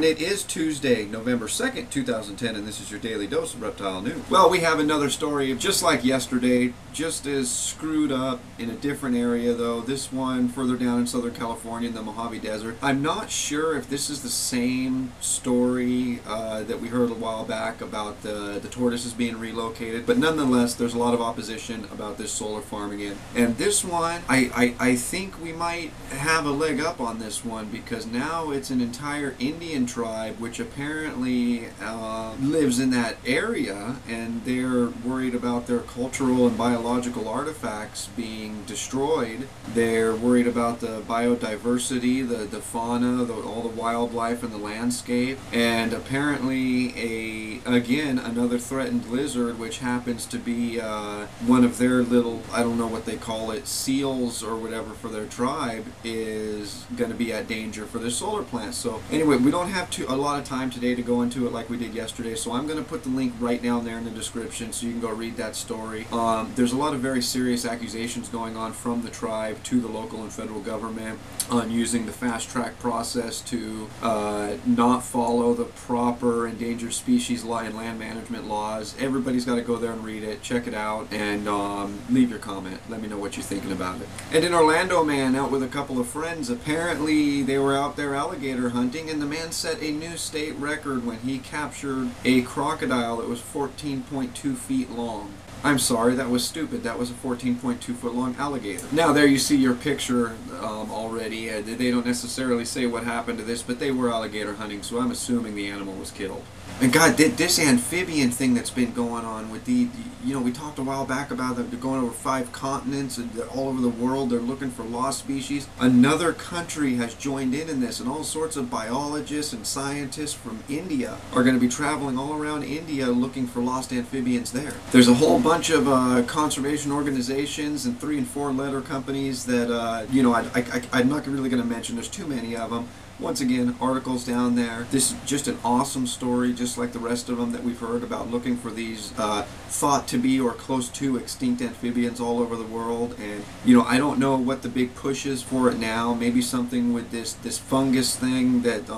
everyone, it is Tuesday, November 2nd, 2010, and this is your daily dose of reptile news. Well, we have another story just like yesterday, just as screwed up in a different area though. This one further down in Southern California in the Mojave Desert. I'm not sure if this is the same story that we heard a while back about the tortoises being relocated, but nonetheless, there's a lot of opposition about this solar farm again. And this one, I think we might have a leg up on this one because now it's an entire Indian tribe which apparently lives in that area, and they're worried about their cultural and biological artifacts being destroyed. They're worried about the biodiversity, the fauna, all the wildlife in the landscape, and apparently again another threatened lizard, which happens to be one of their little, I don't know what they call it, seals or whatever for their tribe, is going to be at danger for their solar plants. So anyway, we don't have a lot of time today to go into it like we did yesterday, so I'm going to put the link right down there in the description so you can go read that story. There's a lot of very serious accusations going on from the tribe to the local and federal government on using the fast track process to not follow the proper endangered species law and land management laws. Everybody's got to go there and read it, check it out, and leave your comment. Let me know what you're thinking about it. And in Orlando, man, out with a couple of friends, apparently they were out there alligator hunting, and the man set a new state record when he captured a crocodile that was 14.2 feet long. I'm sorry, that was stupid. That was a 14.2 foot long alligator. Now there you see your picture already. They don't necessarily say what happened to this, but they were alligator hunting, so I'm assuming the animal was killed. And God, this amphibian thing that's been going on with we talked a while back about them. They're going over 5 continents and all over the world. They're looking for lost species. Another country has joined in this, and all sorts of biologists and scientists from India are going to be traveling all around India looking for lost amphibians there. There's a whole bunch of conservation organizations and 3- and 4-letter companies that, I'm not really going to mention. There's too many of them. Once again, articles down there. This is just an awesome story, just like the rest of them that we've heard about, looking for these thought to be or close to extinct amphibians all over the world. And I don't know what the big push is for it now. Maybe something with this fungus thing that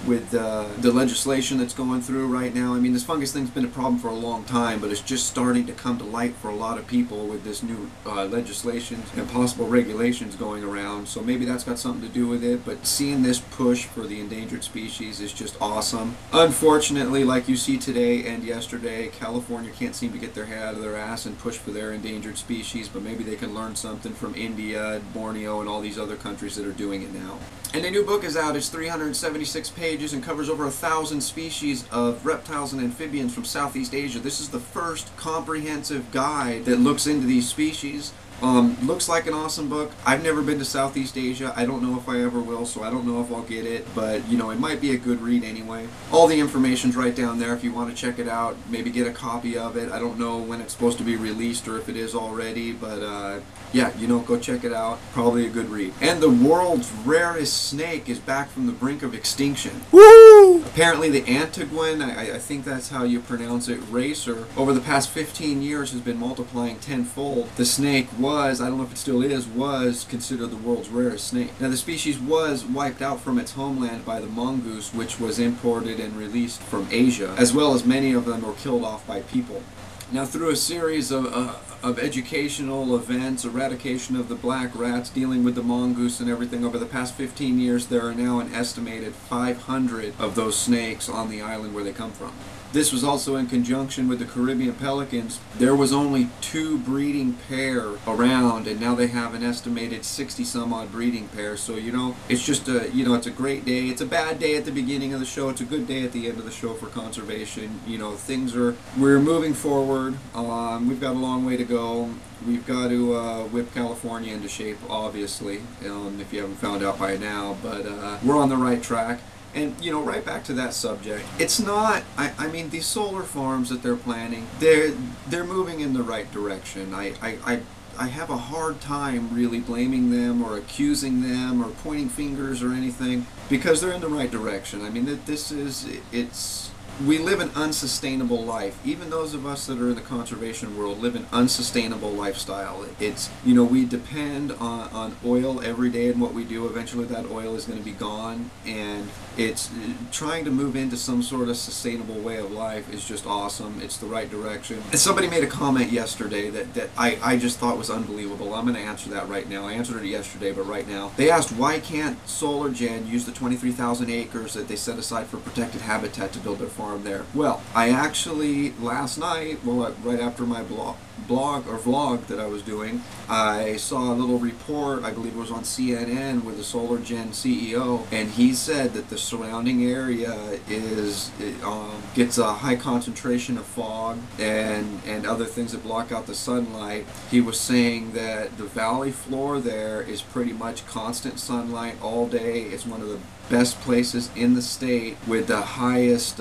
with the legislation that's going through right now. I mean, this fungus thing's been a problem for a long time, but it's just starting to come to light for a lot of people with this new legislation and possible regulations going around. So maybe that's got something to do with it. But seeing this push for the endangered species is just awesome. Unfortunately, like you see today and yesterday, California can't seem to get their head out of their ass and push for their endangered species, but maybe they can learn something from India, Borneo, and all these other countries that are doing it now. And a new book is out. It's 376 pages and covers over 1,000 species of reptiles and amphibians from Southeast Asia. This is the first comprehensive guide that looks into these species. Looks like an awesome book. I've never been to Southeast Asia. I don't know if I ever will, so I don't know if I'll get it, but it might be a good read anyway. All the information's right down there if you want to check it out, maybe get a copy of it. I don't know when it's supposed to be released or if it is already, but yeah, go check it out. Probably a good read. And the world's rarest snake is back from the brink of extinction. Woo! Apparently the Antiguan, I think that's how you pronounce it, racer, over the past 15 years has been multiplying tenfold. The snake I don't know if it still is, was considered the world's rarest snake. Now the species was wiped out from its homeland by the mongoose, which was imported and released from Asia, as well as many of them were killed off by people. Now through a series of educational events, eradication of the black rats, dealing with the mongoose and everything, over the past 15 years there are now an estimated 500 of those snakes on the island where they come from. This was also in conjunction with the Caribbean pelicans. There was only 2 breeding pair around, and now they have an estimated 60 some odd breeding pairs. So it's just it's a great day. It's a bad day at the beginning of the show. It's a good day at the end of the show for conservation. We're moving forward. We've got a long way to go. We've got to whip California into shape, obviously, if you haven't found out by now. But we're on the right track. And, right back to that subject, it's not, I mean, these solar farms that they're planning, they're moving in the right direction. I have a hard time really blaming them or accusing them or pointing fingers or anything, because they're in the right direction. I mean, we live an unsustainable life. Even those of us that are in the conservation world live an unsustainable lifestyle. It's, you know, we depend on oil every day in what we do. Eventually that oil is going to be gone, and it's trying to move into some sort of sustainable way of life is just awesome. It's the right direction. And somebody made a comment yesterday that I just thought was unbelievable. I'm going to answer that right now. I answered it yesterday, but right now. They asked, why can't SolarGen use the 23,000 acres that they set aside for protected habitat to build their farm there? Well, I actually, last night, well, right after my vlog that I was doing, I saw a little report, I believe it was on CNN, with the SolarGen CEO, and he said that the surrounding area gets a high concentration of fog and other things that block out the sunlight. He was saying that the valley floor there is pretty much constant sunlight all day. It's one of the best places in the state with the highest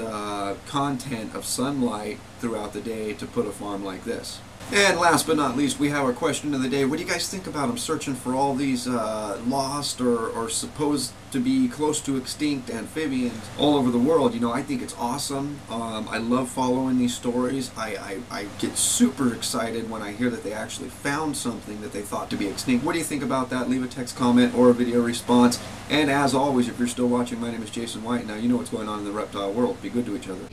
content of sunlight throughout the day to put a farm like this. And last but not least, we have our question of the day. What do you guys think about them searching for all these lost or supposed to be close to extinct amphibians all over the world? You know, I think it's awesome. I love following these stories. I get super excited when I hear that they actually found something that they thought to be extinct. What do you think about that? Leave a text comment or a video response. And as always, if you're still watching, my name is Jason White. Now you know what's going on in the reptile world. Be good to each other.